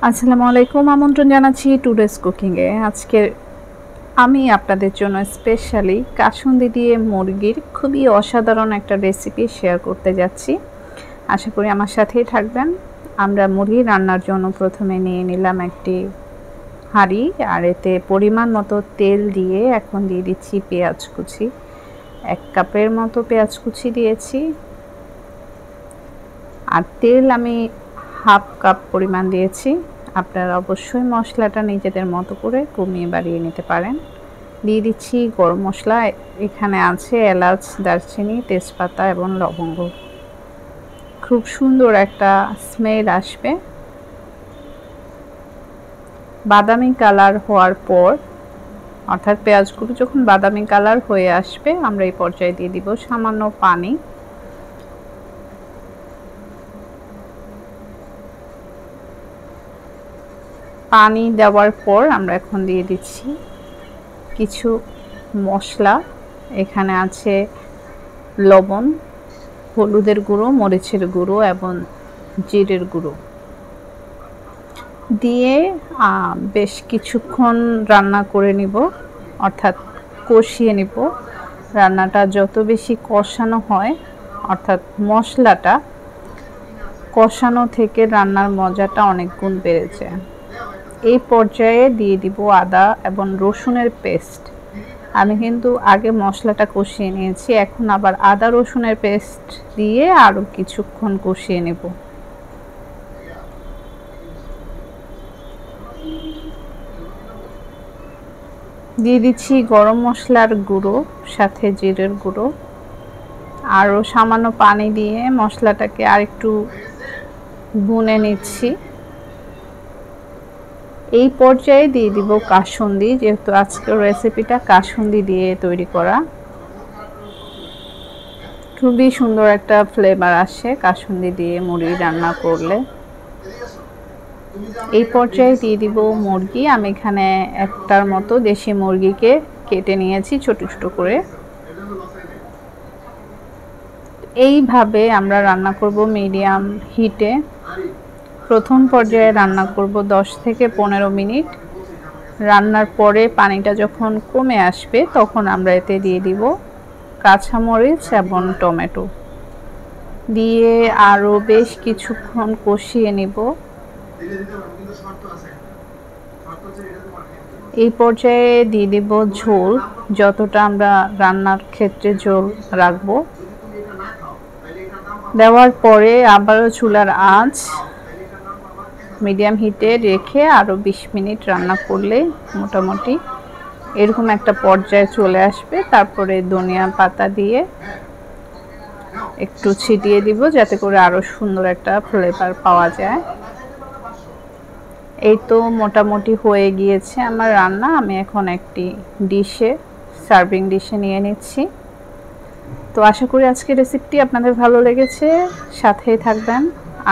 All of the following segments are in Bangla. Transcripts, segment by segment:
আসসালামু আলাইকুম, আমন্ত্রণ জানাচ্ছি টুডেস কুকিংয়ে। আজকে আমি আপনাদের জন্য স্পেশালি কাসুন্দি দিয়ে মুরগির খুবই অসাধারণ একটা রেসিপি শেয়ার করতে যাচ্ছি। আশা করি আমার সাথেই থাকবেন। আমরা মুরগি রান্নার জন্য প্রথমে নিয়ে নিলাম একটি হাঁড়ি, আর এতে পরিমাণ মতো তেল দিয়ে এখন দিয়ে দিচ্ছি পেঁয়াজ কুচি। 1 কাপের মতো পেঁয়াজ কুচি দিয়েছি, আর তেল আমি হাফ কাপ পরিমাণ দিয়েছি। আপনারা অবশ্যই মশলাটা নিজেদের মতো করে কমিয়ে বাড়িয়ে নিতে পারেন। দিয়ে দিচ্ছি গরম মশলা, এখানে আছে এলাচ, দারচিনি, তেজপাতা এবং লবঙ্গ। খুব সুন্দর একটা স্মেল আসবে। বাদামি কালার হওয়ার পর, অর্থাৎ পেঁয়াজগুলো যখন বাদামি কালার হয়ে আসবে, আমরা এই পর্যায়ে দিয়ে দিব সামান্য পানি। পানি দেওয়ার পর আমরা এখন দিয়ে দিচ্ছি কিছু মশলা। এখানে আছে লবণ, হলুদের গুঁড়ো, মরিচের গুঁড়ো এবং জিরের গুঁড়ো দিয়ে বেশ কিছুক্ষণ রান্না করে নিব, অর্থাৎ কষিয়ে নিব। রান্নাটা যত বেশি কষানো হয়, অর্থাৎ মশলাটা কষানো থেকে রান্নার মজাটা অনেক গুণ বেড়ে যায়। এই পর্যায়ে দিয়ে দিব আদা এবং রসুনের পেস্ট। আমি কিন্তু আগে মশলাটা কষিয়ে নিয়েছি, এখন আবার আদা রসুনের পেস্ট দিয়ে আরও কিছুক্ষণ কষিয়ে নেব। দিয়ে দিচ্ছি গরম মশলার গুঁড়ো, সাথে জিরের গুঁড়ো। আরও সামান্য পানি দিয়ে মশলাটাকে আরেকটু ভুনে নিচ্ছি। এই পর্যায়ে দিয়ে দিব কাসুন্দি, যেহেতু আজকের রেসিপিটা কাসুন্দি দিয়ে তৈরি করা। খুবই সুন্দর একটা ফ্লেভার আসে কাসুন্দি দিয়ে মুরগি রান্না করলে। এই পর্যায়ে দিয়ে দিব মুরগি। আমি এখানে একটার মতো দেশি মুরগিকে কেটে নিয়েছি ছোট ছোট করে। এইভাবে আমরা রান্না করব মিডিয়াম হিটে। প্রথম পর্যায়ে রান্না করব 10 থেকে 15 মিনিট। রান্নার পরে পানিটা যখন কমে আসবে, তখন আমরা এতে দিয়ে দিব কাঁচামরিচ এবং টমেটো দিয়ে আরও বেশ কিছুক্ষণ কষিয়ে নিব। এই পর্যায়ে দিয়ে দিব ঝোল, যতটা আমরা রান্নার ক্ষেত্রে ঝোল রাখব। দেওয়ার পরে আবারও চুলার আঁচ মিডিয়াম হিটে রেখে আরও 20 মিনিট রান্না করলে মোটামুটি এরকম একটা পর্যায়ে চলে আসবে। তারপরে ধনিয়া পাতা দিয়ে একটু ছিটিয়ে দিব, যাতে করে আরও সুন্দর একটা ফ্লেভার পাওয়া যায়। এই তো মোটামুটি হয়ে গিয়েছে আমার রান্না। আমি এখন একটি ডিশে, সার্ভিং ডিশে নিয়ে নিচ্ছি। তো আশা করি আজকের রেসিপিটি আপনাদের ভালো লেগেছে। সাথেই থাকবেন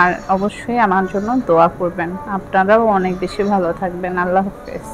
আর অবশ্যই আমার জন্য দোয়া করবেন। আপনারাও অনেক বেশি ভালো থাকবেন। আল্লাহ হাফেজ।